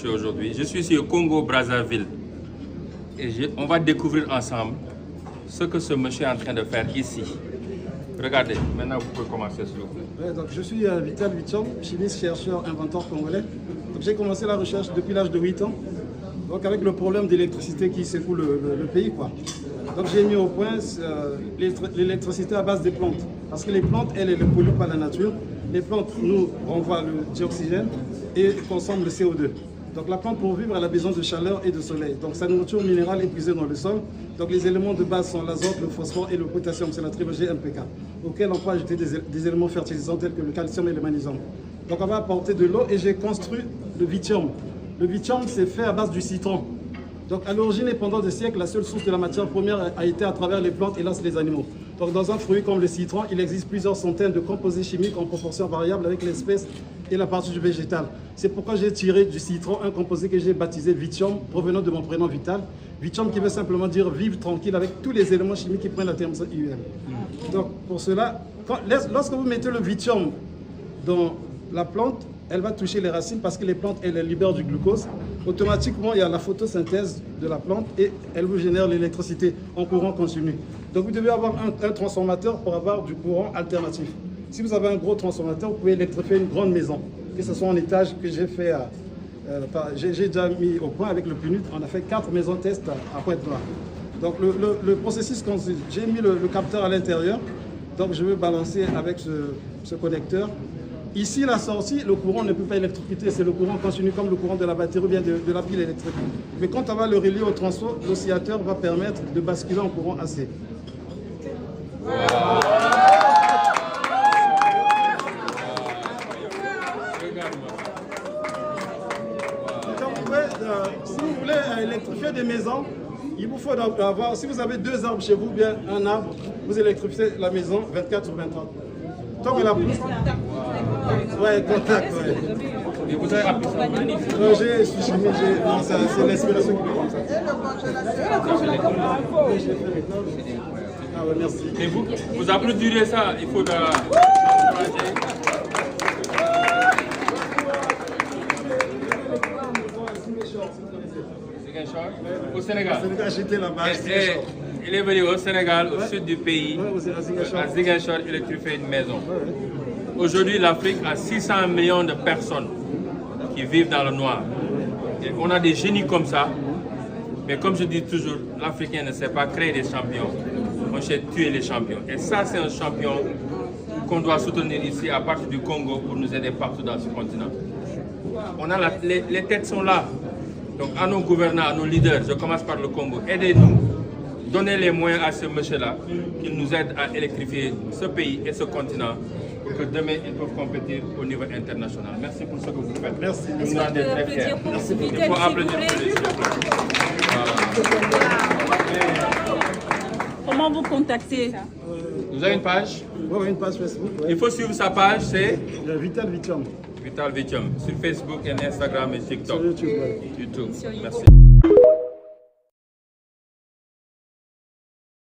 suis aujourd'hui. Je suis ici au Congo-Brazzaville et on va découvrir ensemble ce que ce monsieur est en train de faire ici. Regardez, maintenant vous pouvez commencer s'il vous plaît. Ouais, donc je suis Vital Vicham, chimiste, chercheur, inventeur congolais. J'ai commencé la recherche depuis l'âge de 8 ans, donc avec le problème d'électricité qui secoue le pays, quoi. Donc j'ai mis au point l'électricité à base des plantes. Parce que les plantes, elles ne polluent pas la nature. Les plantes nous renvoient le dioxygène et consomment le CO2. Donc la plante, pour vivre, elle a besoin de chaleur et de soleil. Donc sa nourriture minérale est puisée dans le sol. Donc les éléments de base sont l'azote, le phosphore et le potassium. C'est la trilogie NPK, auquel on peut ajouter des éléments fertilisants tels que le calcium et le magnésium. Donc on va apporter de l'eau et j'ai construit le Vicham. Le Vicham, c'est fait à base du citron. Donc à l'origine et pendant des siècles, la seule source de la matière première a été à travers les plantes et là, c'est les animaux. Donc dans un fruit comme le citron, il existe plusieurs centaines de composés chimiques en proportion variable avec l'espèce et la partie du végétal. C'est pourquoi j'ai tiré du citron un composé que j'ai baptisé Vicham, provenant de mon prénom Vital. Vicham qui veut simplement dire vivre tranquille avec tous les éléments chimiques qui prennent la terme IUM. Donc pour cela, lorsque vous mettez le Vicham dans la plante, elle va toucher les racines parce que les plantes, elles libèrent du glucose. Automatiquement, il y a la photosynthèse de la plante et elle vous génère l'électricité en courant continu. Donc vous devez avoir un transformateur pour avoir du courant alternatif. Si vous avez un gros transformateur, vous pouvez électrifier une grande maison, que ce soit en étage que j'ai fait, j'ai déjà mis au point avec le PNUD. On a fait 4 maisons test à Pointe-Noire. Donc le processus consiste, j'ai mis le capteur à l'intérieur, donc je vais balancer avec ce connecteur. Ici, la sortie, le courant ne peut pas électrocuter, c'est le courant continu comme le courant de la batterie ou bien de la pile électrique. Mais quand on va le relier au transfo, l'oscillateur va permettre de basculer en courant AC. Wow. Si vous voulez électrifier des maisons, il vous faut avoir, si vous avez 2 arbres chez vous, bien un arbre, vous électrifiez la maison 24 sur 24. Tant que la pousse. Ouais, contact, ouais. Et vous avez appris ça? Non, je suis chimiste, non, c'est l'inspiration qui me comme ça. Oui, je l'ai fait maintenant. Ah ouais, merci. Et vous applaudirez ça, il faut de la... Au Sénégal. J'étais là-bas. Il est venu au Sénégal, au sud du pays, à Ziguinchor, électrifier une maison. Aujourd'hui, l'Afrique a 600 millions de personnes qui vivent dans le noir. Et on a des génies comme ça, mais comme je dis toujours, l'Africain ne sait pas créer des champions, on sait tuer les champions. Et ça, c'est un champion qu'on doit soutenir ici à partir du Congo pour nous aider partout dans ce continent. On a les têtes sont là. Donc à nos gouvernants, à nos leaders, je commence par le Congo, aidez-nous, donnez les moyens à ce monsieur-là, qu'il nous aide à électrifier ce pays et ce continent, pour que demain ils peuvent compétir au niveau international. Merci pour ce que vous faites. Merci. Nous nous rendons très fiers. Merci beaucoup. Il faut applaudir pour les Comment vous contactez? Vous avez une page? Oui, une page Facebook. Ouais. Il faut suivre sa page, c'est Vital Vicham. Vital Vicham, sur Facebook et Instagram et TikTok. Sur YouTube. YouTube. Merci.